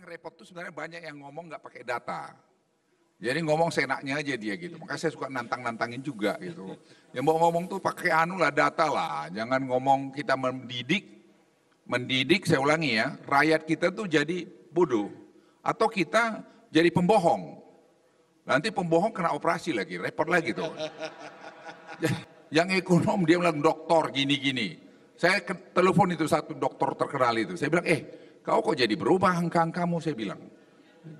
repot tuh sebenarnya banyak yang ngomong nggak pakai data. Jadi ngomong seenaknya aja dia gitu. Makanya saya suka nantang-nantangin juga gitu. Yang mau ngomong tuh pakai anu lah, data lah. Jangan ngomong kita mendidik saya ulangi ya, rakyat kita tuh jadi bodoh. Atau kita jadi pembohong. Nanti pembohong kena operasi lagi, repot lagi tuh. Yang ekonom dia bilang dokter gini-gini. Saya telepon itu satu dokter terkenal itu. Saya bilang, kau kok jadi berubah angka-angkamu, saya bilang.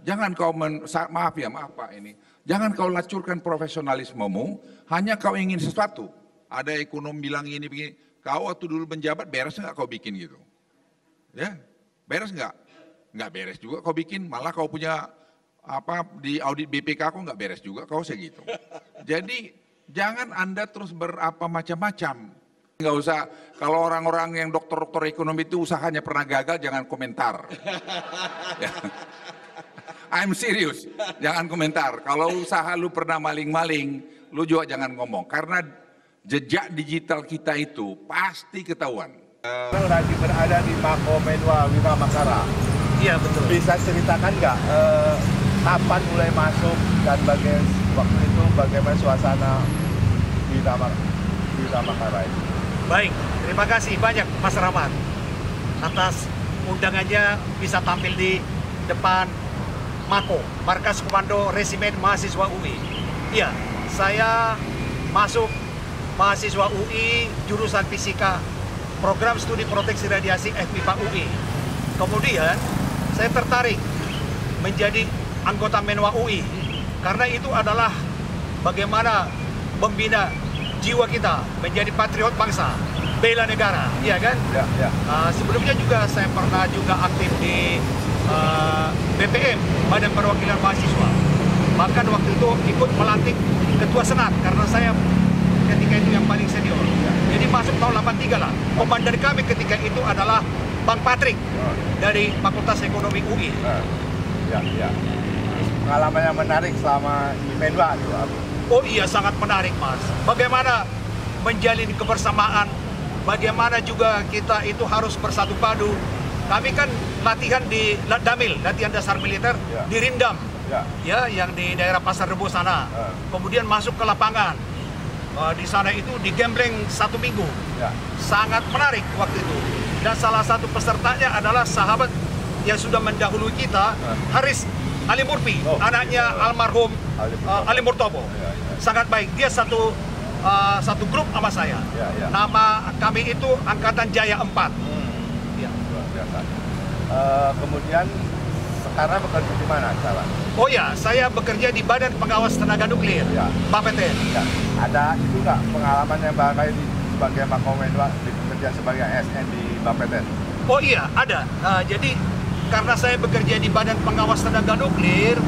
Jangan kau, maaf Pak ini. Jangan kau lacurkan profesionalismemu, hanya kau ingin sesuatu. Ada ekonom bilang ini, begini. Kau waktu dulu menjabat, beres nggak kau bikin gitu? Ya, beres nggak? Nggak beres juga kau bikin, malah kau punya apa di audit BPK kau nggak beres juga, kau segitu. Jadi jangan Anda terus berapa macam-macam. Nggak usah, kalau orang-orang yang dokter-dokter ekonomi itu usahanya pernah gagal, jangan komentar. Ya. I'm serious, jangan komentar. Kalau usaha lu pernah maling-maling, lu juga jangan ngomong. Karena jejak digital kita itu pasti ketahuan. Lagi berada di Mako Menwa Wima Makara. Iya betul. Bisa ceritakan nggak kapan mulai masuk dan waktu itu bagaimana suasana di Wima Makara itu? Baik, terima kasih banyak Mas Rahmat atas undangannya bisa tampil di depan Mako, Markas Komando Resimen Mahasiswa UI. Iya, saya masuk mahasiswa UI jurusan Fisika, Program Studi Proteksi Radiasi FMIPA UI. Kemudian saya tertarik menjadi anggota Menwa UI karena itu adalah bagaimana membina jiwa kita menjadi patriot bangsa, bela negara, iya kan? Ya. Sebelumnya juga saya pernah juga aktif di BPM, Badan Perwakilan Mahasiswa. Bahkan waktu itu ikut melantik ketua senat karena saya ketika itu yang paling senior. Jadi masuk tahun 83 lah. Komandan kami ketika itu adalah Bang Patrick dari Fakultas Ekonomi UI. Ya. Pengalaman yang menarik selama di Menwa itu. Oh iya, sangat menarik Mas. Bagaimana menjalin kebersamaan, bagaimana juga kita itu harus bersatu padu. Kami kan latihan di Damil, latihan dasar militer, di Rindam, ya, yang di daerah Pasar Rebo sana. Kemudian masuk ke lapangan, di sana itu digembleng 1 minggu. Sangat menarik waktu itu. Dan salah satu pesertanya adalah sahabat yang sudah mendahului kita, Haris Ali Murfi, anaknya almarhum Ali Murtopo. Sangat baik, dia satu grup sama saya. Nama kami itu Angkatan Jaya 4. Kemudian sekarang bekerja di mana sekarang? Oh ya, saya bekerja di Badan Pengawas Tenaga Nuklir, Bapeten. Ada itu nggak pengalaman yang barangkali sebagai Mako Menwa bekerja sebagai ASN di Bapeten? Oh iya, ada. Jadi karena saya bekerja di Badan Pengawas Tenaga Nuklir,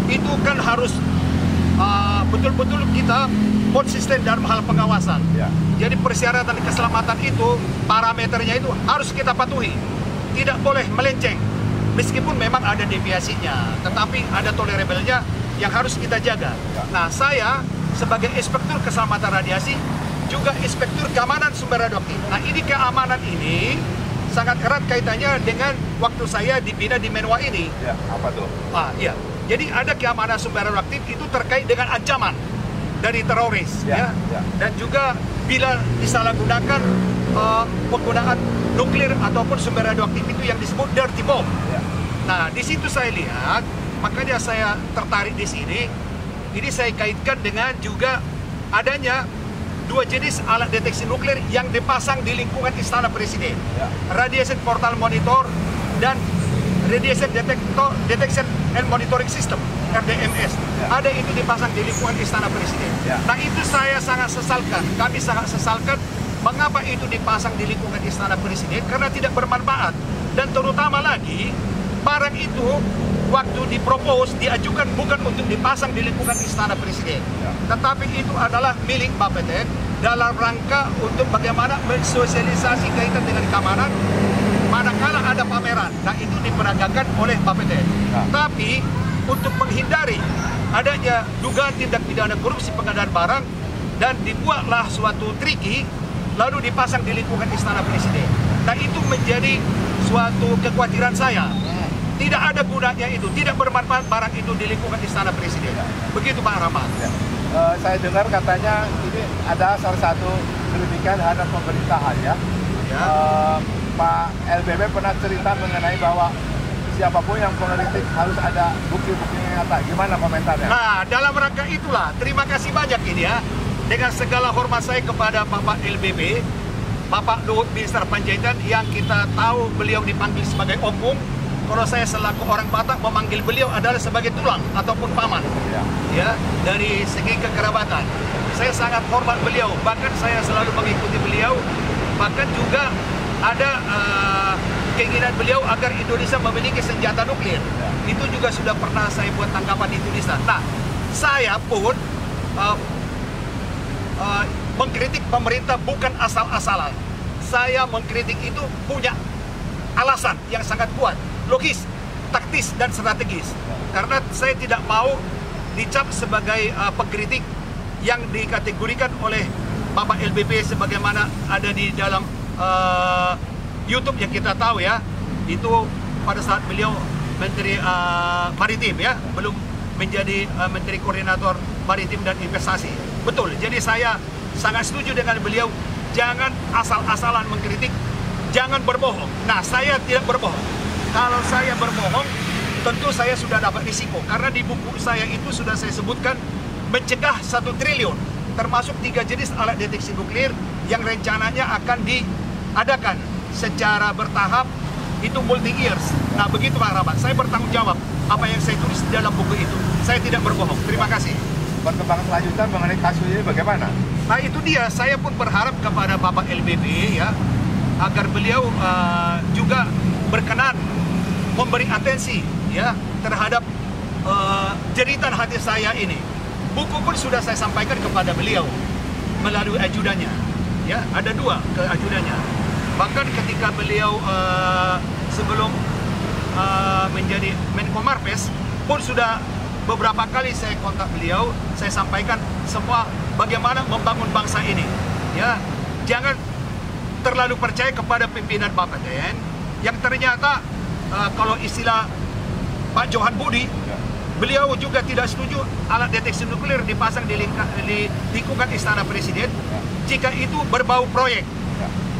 itu kan harus betul-betul kita konsisten dalam hal pengawasan. Jadi persyaratan keselamatan itu, parameternya itu harus kita patuhi. Tidak boleh melenceng, meskipun memang ada deviasinya, tetapi ada tolerable-nya yang harus kita jaga. Nah, saya sebagai inspektur keselamatan radiasi, juga inspektur keamanan sumber radioaktif. Nah, ini keamanan ini sangat erat kaitannya dengan waktu saya dibina di Menwa ini. Apa tuh? Iya. Jadi ada keamanan sumber radioaktif itu terkait dengan ancaman dari teroris, dan juga bila disalahgunakan penggunaan nuklir ataupun sumber radioaktif itu yang disebut dirty bomb. Nah, di situ saya lihat, makanya saya tertarik di sini. Ini saya kaitkan dengan juga adanya 2 jenis alat deteksi nuklir yang dipasang di lingkungan Istana Presiden. Radiation Portal Monitor dan Radiation Detection and Monitoring System, RDMS. Ada itu dipasang di lingkungan Istana Presiden. Nah, itu saya sangat sesalkan, kami sangat sesalkan. Mengapa itu dipasang di lingkungan Istana Presiden? Karena tidak bermanfaat. Dan terutama lagi, barang itu waktu dipropos, diajukan bukan untuk dipasang di lingkungan Istana Presiden. Tetapi itu adalah milik Bapeten dalam rangka untuk bagaimana mensosialisasi kaitan dengan keamanan manakala ada pameran. Nah, itu diperagakan oleh Bapeten. Tapi untuk menghindari adanya dugaan tindak pidana korupsi pengadaan barang, dan dibuatlah suatu triki lalu dipasang di lingkungan Istana Presiden. Nah, itu menjadi suatu kekhawatiran saya. Tidak ada gunanya itu, tidak bermanfaat barang itu di lingkungan Istana Presiden. Begitu Pak Rahmat. Ya. Saya dengar katanya ini ada salah satu kritikan terhadap pemerintahan ya. Ya. Pak LBB pernah cerita mengenai bahwa siapapun yang mengkritik harus ada bukti-bukti yang nyata. Gimana komentarnya? Nah, dalam rangka itulah, terima kasih banyak ini ya. Dengan segala hormat saya kepada Bapak LBB, Bapak Luhut Binsar Panjaitan, yang kita tahu beliau dipanggil sebagai ompong. Kalau saya selaku orang Batak memanggil beliau adalah sebagai tulang ataupun paman, ya, dari segi kekerabatan. Saya sangat hormat beliau, bahkan saya selalu mengikuti beliau. Bahkan juga ada keinginan beliau agar Indonesia memiliki senjata nuklir. Itu juga sudah pernah saya buat tanggapan di tulisan. Nah, saya pun mengkritik pemerintah bukan asal-asalan. Saya mengkritik itu punya alasan yang sangat kuat, logis, taktis, dan strategis. Karena saya tidak mau dicap sebagai pengkritik yang dikategorikan oleh Bapak LBB sebagaimana ada di dalam YouTube yang kita tahu ya. Itu pada saat beliau Menteri Maritim ya, belum menjadi Menteri Koordinator Maritim dan Investasi. Betul, jadi saya sangat setuju dengan beliau. Jangan asal-asalan mengkritik, jangan berbohong. Nah, saya tidak berbohong. Kalau saya berbohong, tentu saya sudah dapat risiko. Karena di buku saya itu sudah saya sebutkan mencegah 1 triliun, termasuk 3 jenis alat deteksi nuklir yang rencananya akan diadakan secara bertahap, itu multi years. Nah, begitu Pak Rahmat, saya bertanggung jawab apa yang saya tulis di dalam buku itu. Saya tidak berbohong. Terima kasih. Perkembangan selanjutnya mengenai kasus ini bagaimana? Nah, itu dia, saya pun berharap kepada Bapak LBB ya, agar beliau juga berkenan memberi atensi ya terhadap jeritan hati saya ini. Buku pun sudah saya sampaikan kepada beliau melalui ajudannya. Ya, ada 2 ke ajudannya. Bahkan ketika beliau sebelum menjadi Menko Marves pun sudah beberapa kali saya kontak beliau, saya sampaikan semua bagaimana membangun bangsa ini. Ya, jangan terlalu percaya kepada pimpinan Bapeten yang ternyata kalau istilah Pak Johan Budi, beliau juga tidak setuju alat deteksi nuklir dipasang di lingkungan Istana Presiden jika itu berbau proyek.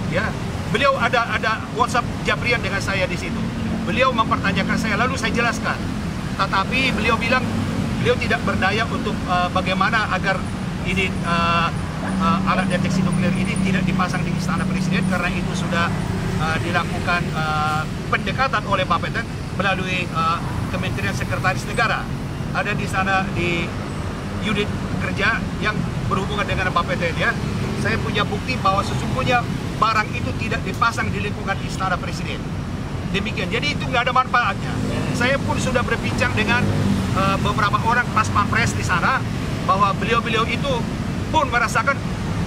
Ya, beliau ada WhatsApp jabrian dengan saya di situ. Beliau mempertanyakan saya, lalu saya jelaskan. Tetapi beliau bilang beliau tidak berdaya untuk bagaimana agar ini alat deteksi nuklir ini tidak dipasang di Istana Presiden, karena itu sudah dilakukan pendekatan oleh Bapeten melalui Kementerian Sekretaris Negara. Ada di sana di unit kerja yang berhubungan dengan Bapeten ya. Saya punya bukti bahwa sesungguhnya barang itu tidak dipasang di lingkungan Istana Presiden. Demikian, jadi itu nggak ada manfaatnya. Saya pun sudah berbincang dengan beberapa orang pas pampres di sana, bahwa beliau-beliau itu pun merasakan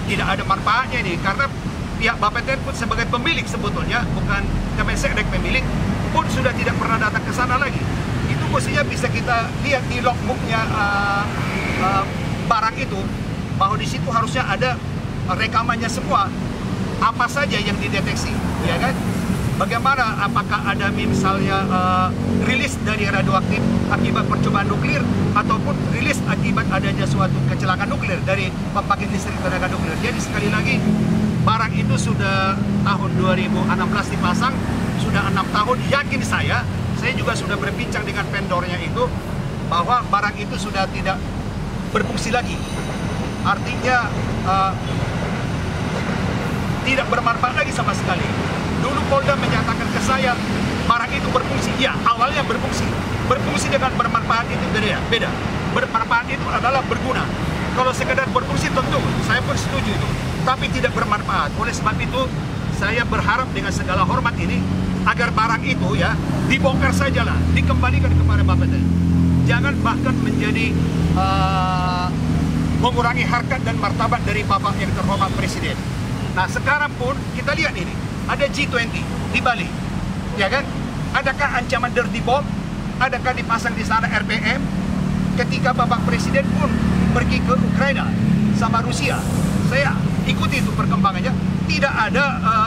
tidak ada manfaatnya ini, karena pihak Bapeten pun sebagai pemilik sebetulnya, bukan Kemenseknek pemilik, pun sudah tidak pernah datang ke sana lagi. Itu mestinya bisa kita lihat di logbooknya barang itu, bahwa di situ harusnya ada rekamannya semua, apa saja yang dideteksi, ya kan? Bagaimana, apakah ada misalnya rilis dari radioaktif akibat percobaan nuklir, ataupun rilis akibat adanya suatu kecelakaan nuklir dari pembangkit listrik tenaga nuklir. Jadi sekali lagi, barang itu sudah tahun 2016 dipasang, sudah 6 tahun. Yakin saya juga sudah berbincang dengan vendornya itu, bahwa barang itu sudah tidak berfungsi lagi. Artinya tidak bermanfaat lagi sama sekali. Dulu Polda menyatakan ke saya, barang itu berfungsi. Ya, awalnya berfungsi. Berfungsi dengan bermanfaat itu beda. Bermanfaat itu adalah berguna. Kalau sekedar berfungsi tentu, saya pun setuju itu. Tapi tidak bermanfaat. Oleh sebab itu, saya berharap dengan segala hormat ini, agar barang itu ya, dibongkar sajalah, dikembalikan kepada Bapeten. Jangan bahkan menjadi mengurangi harkat dan martabat dari Bapak yang terhormat Presiden. Nah, sekarang pun kita lihat ini, ada G20 di Bali, ya kan? Adakah ancaman dirty bomb? Adakah dipasang di sana RPM? Ketika Bapak Presiden pun pergi ke Ukraina sama Rusia, saya ikuti itu perkembangannya. tidak ada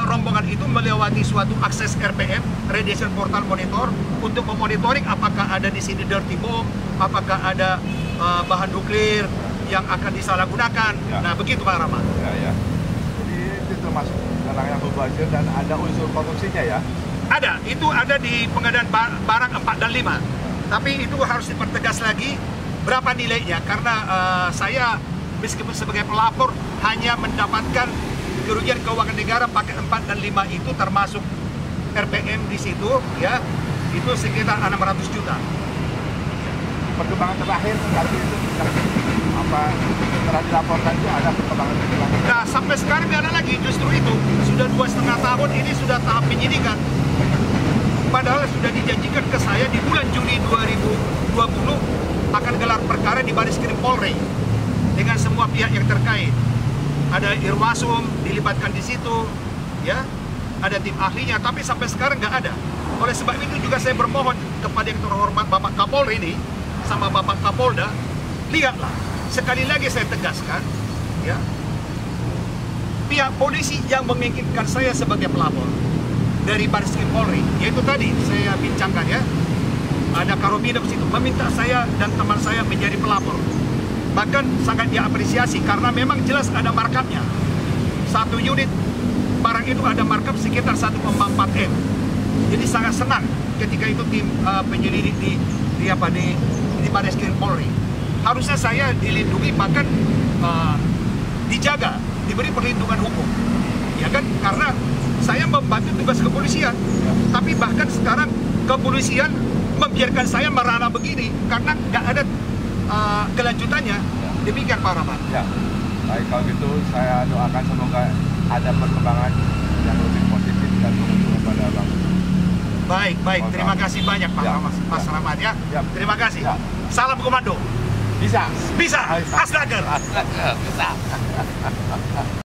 rombongan itu melewati suatu akses RPM, Radiation Portal Monitor, untuk memonitoring apakah ada di sini dirty bomb, apakah ada bahan nuklir yang akan disalahgunakan. Ya. Nah, begitu Pak Rahmat. Ya. Jadi itu termasuk barang yang mubazir dan ada unsur korupsinya ya? Ada, itu ada di pengadaan barang 4 dan 5. Tapi itu harus dipertegas lagi berapa nilainya, karena saya meskipun sebagai pelapor hanya mendapatkan kerugian keuangan negara paket 4 dan 5 itu termasuk RPM di situ ya, itu sekitar 600 juta. Perkembangan terakhir arti itu apa setelah dilaporkan itu ada perkembangan lagi? Nah, sampai sekarang nggak ada lagi, justru itu sudah 2,5 tahun ini sudah tahap penyidikan. Padahal sudah dijanjikan ke saya di bulan Juni 2020 akan gelar perkara di Baris Krim Polri dengan semua pihak yang terkait. Ada Irwasum dilibatkan di situ, ya, ada tim ahlinya, tapi sampai sekarang nggak ada. Oleh sebab itu juga saya bermohon kepada yang terhormat Bapak Kapolri ini sama Bapak Kapolda, lihatlah, sekali lagi saya tegaskan, ya, pihak polisi yang menginginkan saya sebagai pelapor dari Baris Krim Polri, yaitu tadi saya bincangkan ya, ada Karomina di situ meminta saya dan teman saya menjadi pelapor. Bahkan sangat diapresiasi karena memang jelas ada markupnya. Satu unit barang itu ada markup sekitar 1,4 M. Jadi sangat senang ketika itu tim penyelidik di Baris Krim Polri. Harusnya saya dilindungi, bahkan dijaga, diberi perlindungan hukum. Ya kan, karena saya membantu tugas kepolisian. Tapi bahkan sekarang kepolisian membiarkan saya merana begini karena nggak ada kelanjutannya. Demikian Pak Rahmat. Ya, baik kalau gitu saya doakan semoga ada perkembangan yang lebih positif dan menguntungkan pada Bang. Baik. Terima kasih banyak Pak Rahmat, Mas Rahmat ya. Terima kasih. Ya. Salam komando. Bisa. Bisa. Aslager. Bisa.